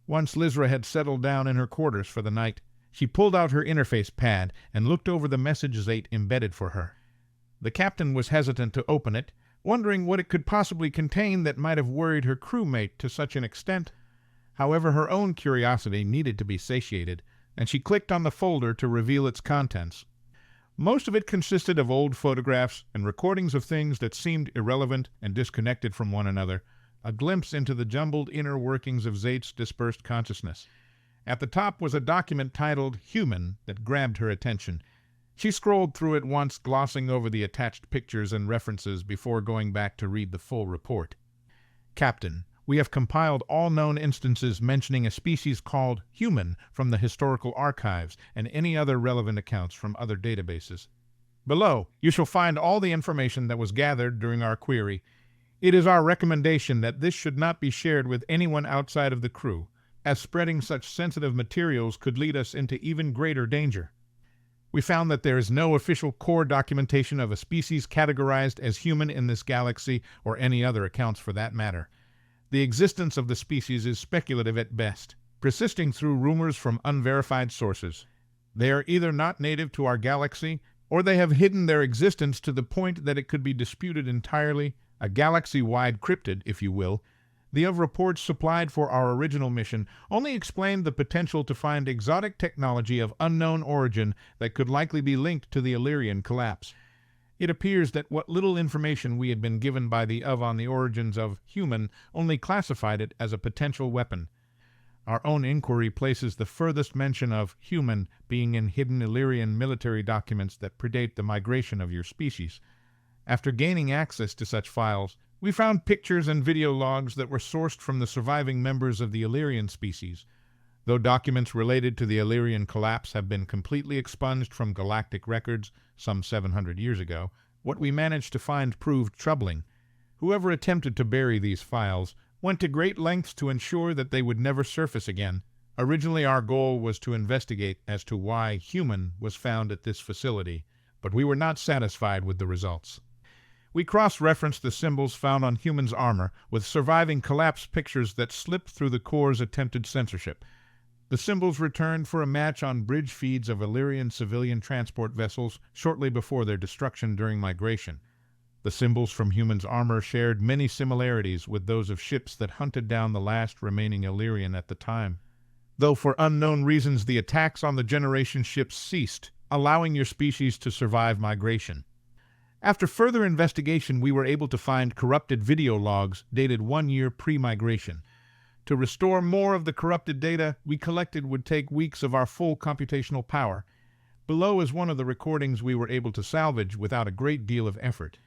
Once Lizra had settled down in her quarters for the night, she pulled out her interface pad and looked over the message Zate embedded for her. The captain was hesitant to open it, wondering what it could possibly contain that might have worried her crewmate to such an extent. However, her own curiosity needed to be satiated, and she clicked on the folder to reveal its contents. Most of it consisted of old photographs and recordings of things that seemed irrelevant and disconnected from one another, a glimpse into the jumbled inner workings of Zate's dispersed consciousness. At the top was a document titled Human that grabbed her attention. She scrolled through it once, glossing over the attached pictures and references before going back to read the full report. Captain, we have compiled all known instances mentioning a species called human from the historical archives and any other relevant accounts from other databases. Below, you shall find all the information that was gathered during our query. It is our recommendation that this should not be shared with anyone outside of the crew, as spreading such sensitive materials could lead us into even greater danger. We found that there is no official core documentation of a species categorized as human in this galaxy or any other accounts for that matter. The existence of the species is speculative at best, persisting through rumors from unverified sources. They are either not native to our galaxy, or they have hidden their existence to the point that it could be disputed entirely, a galaxy-wide cryptid, if you will. The reports supplied for our original mission only explained the potential to find exotic technology of unknown origin that could likely be linked to the Illyrian collapse. It appears that what little information we had been given by the on the origins of human only classified it as a potential weapon. Our own inquiry places the furthest mention of human being in hidden Illyrian military documents that predate the migration of your species. After gaining access to such files, we found pictures and video logs that were sourced from the surviving members of the Illyrian species. Though documents related to the Illyrian collapse have been completely expunged from galactic records some 700 years ago, what we managed to find proved troubling. Whoever attempted to bury these files went to great lengths to ensure that they would never surface again. Originally, our goal was to investigate as to why human was found at this facility, but we were not satisfied with the results. We cross-referenced the symbols found on human's armor with surviving collapse pictures that slipped through the Corps' attempted censorship. The symbols returned for a match on bridge feeds of Illyrian civilian transport vessels shortly before their destruction during migration. The symbols from human's armor shared many similarities with those of ships that hunted down the last remaining Illyrian at the time. Though for unknown reasons the attacks on the generation ships ceased, allowing your species to survive migration. After further investigation, we were able to find corrupted video logs dated 1 year pre-migration. To restore more of the corrupted data we collected would take weeks of our full computational power. Below is one of the recordings we were able to salvage without a great deal of effort.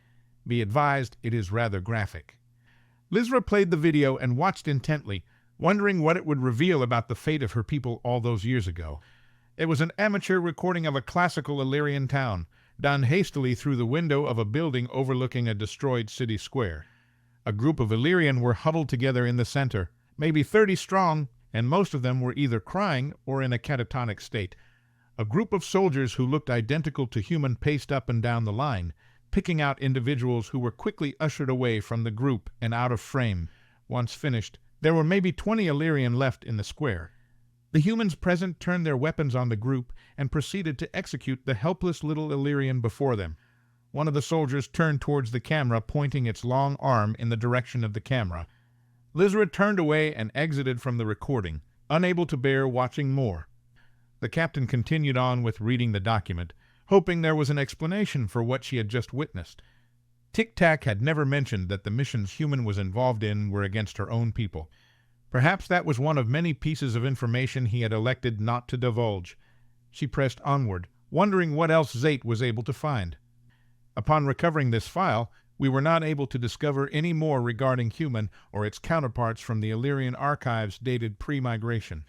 Be advised, it is rather graphic. Lizra played the video and watched intently, wondering what it would reveal about the fate of her people all those years ago. It was an amateur recording of a classical Illyrian town, done hastily through the window of a building overlooking a destroyed city square. A group of Illyrian were huddled together in the center, maybe 30 strong, and most of them were either crying or in a catatonic state. A group of soldiers who looked identical to human paced up and down the line, picking out individuals who were quickly ushered away from the group and out of frame. Once finished, there were maybe 20 Illyrian left in the square. The humans present turned their weapons on the group and proceeded to execute the helpless little Illyrian before them. One of the soldiers turned towards the camera, pointing its long arm in the direction of the camera. Lizra turned away and exited from the recording, unable to bear watching more. The captain continued on with reading the document, hoping there was an explanation for what she had just witnessed. Tic-Tac had never mentioned that the missions human was involved in were against her own people. Perhaps that was one of many pieces of information he had elected not to divulge. She pressed onward, wondering what else Zate was able to find. Upon recovering this file, we were not able to discover any more regarding human or its counterparts from the Illyrian archives dated pre-migration.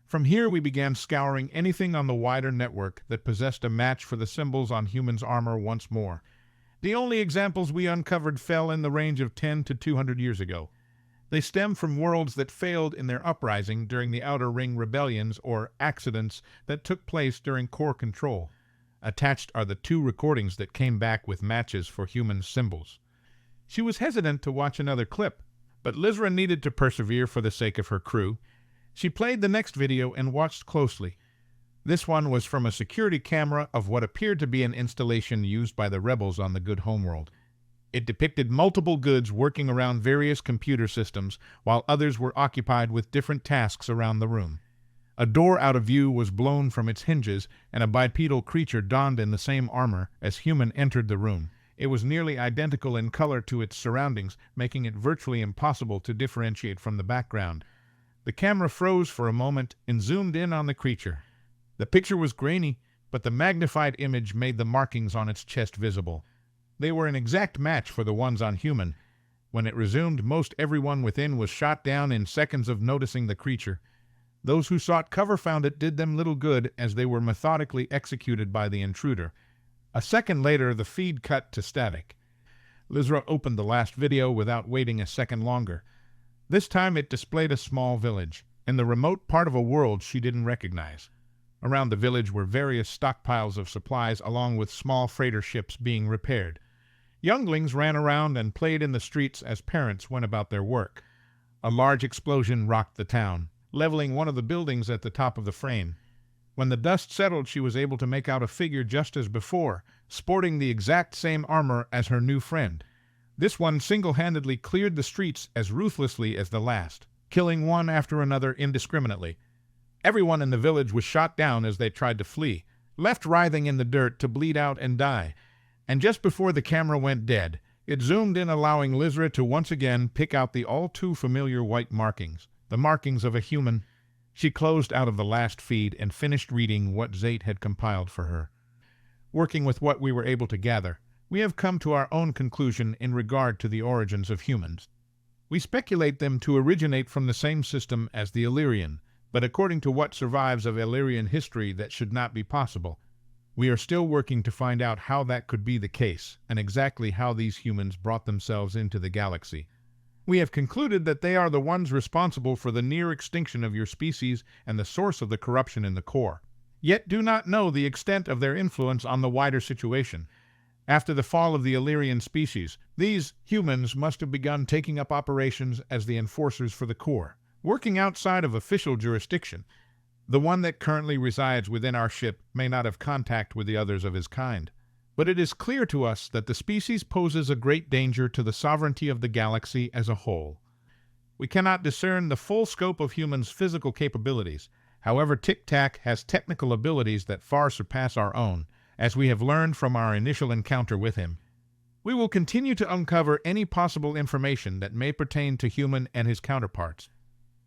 From here we began scouring anything on the wider network that possessed a match for the symbols on human's armor once more. The only examples we uncovered fell in the range of 10 to 200 years ago. They stem from worlds that failed in their uprising during the Outer Ring rebellions or accidents that took place during core control. Attached are the 2 recordings that came back with matches for human symbols. She was hesitant to watch another clip, but Lizra needed to persevere for the sake of her crew. She played the next video and watched closely. This one was from a security camera of what appeared to be an installation used by the rebels on the Good Homeworld. It depicted multiple goods working around various computer systems, while others were occupied with different tasks around the room. A door out of view was blown from its hinges, and a bipedal creature donned in the same armor as human entered the room. It was nearly identical in color to its surroundings, making it virtually impossible to differentiate from the background. The camera froze for a moment and zoomed in on the creature. The picture was grainy, but the magnified image made the markings on its chest visible. They were an exact match for the ones on human. When it resumed, most everyone within was shot down in seconds of noticing the creature. Those who sought cover found it did them little good, as they were methodically executed by the intruder. A second later, the feed cut to static. Lizra opened the last video without waiting a second longer. This time it displayed a small village, in the remote part of a world she didn't recognize. Around the village were various stockpiles of supplies, along with small freighter ships being repaired. Younglings ran around and played in the streets as parents went about their work. A large explosion rocked the town, leveling one of the buildings at the top of the frame. When the dust settled, she was able to make out a figure just as before, sporting the exact same armor as her new friend. This one single-handedly cleared the streets as ruthlessly as the last, killing one after another indiscriminately. Everyone in the village was shot down as they tried to flee, left writhing in the dirt to bleed out and die. And just before the camera went dead, it zoomed in, allowing Lizra to once again pick out the all-too-familiar white markings, the markings of a human. She closed out of the last feed and finished reading what Zate had compiled for her. Working with what we were able to gather, we have come to our own conclusion in regard to the origins of humans. We speculate them to originate from the same system as the Illyrian, but according to what survives of Illyrian history, that should not be possible. We are still working to find out how that could be the case, and exactly how these humans brought themselves into the galaxy. We have concluded that they are the ones responsible for the near extinction of your species and the source of the corruption in the core, yet do not know the extent of their influence on the wider situation. After the fall of the Illyrian species, these humans must have begun taking up operations as the enforcers for the core, working outside of official jurisdiction. The one that currently resides within our ship may not have contact with the others of his kind, but it is clear to us that the species poses a great danger to the sovereignty of the galaxy as a whole. We cannot discern the full scope of humans' physical capabilities. However, Tic-Tac has technical abilities that far surpass our own, as we have learned from our initial encounter with him. We will continue to uncover any possible information that may pertain to human and his counterparts.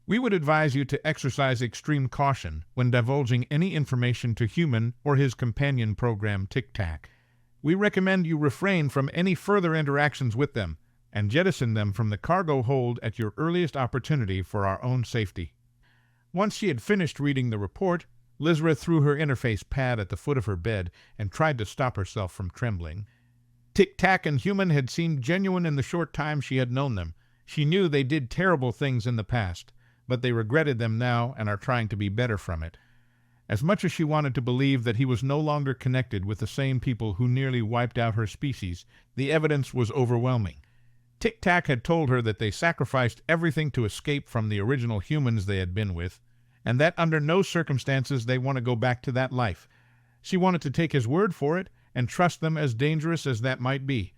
We would advise you to exercise extreme caution when divulging any information to human or his companion program Tic-Tac. We recommend you refrain from any further interactions with them and jettison them from the cargo hold at your earliest opportunity for our own safety. Once she had finished reading the report, Lizra threw her interface pad at the foot of her bed and tried to stop herself from trembling. Tic-Tac and human had seemed genuine in the short time she had known them. She knew they did terrible things in the past, but they regretted them now and are trying to be better from it. As much as she wanted to believe that he was no longer connected with the same people who nearly wiped out her species, the evidence was overwhelming. Tic-Tac had told her that they sacrificed everything to escape from the original humans they had been with, and that under no circumstances they want to go back to that life. She wanted to take his word for it and trust them, as dangerous as that might be.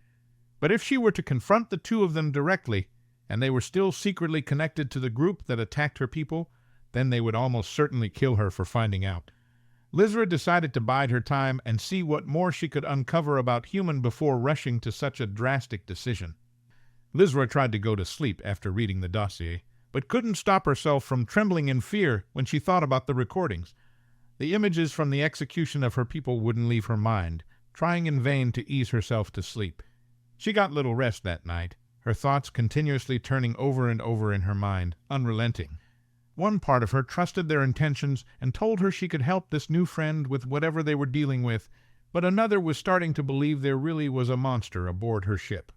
But if she were to confront the two of them directly, and they were still secretly connected to the group that attacked her people, then they would almost certainly kill her for finding out. Lizra decided to bide her time and see what more she could uncover about human before rushing to such a drastic decision. Lizra tried to go to sleep after reading the dossier, but couldn't stop herself from trembling in fear when she thought about the recordings. The images from the execution of her people wouldn't leave her mind, trying in vain to ease herself to sleep. She got little rest that night, her thoughts continuously turning over and over in her mind, unrelenting. One part of her trusted their intentions and told her she could help this new friend with whatever they were dealing with, but another was starting to believe there really was a monster aboard her ship.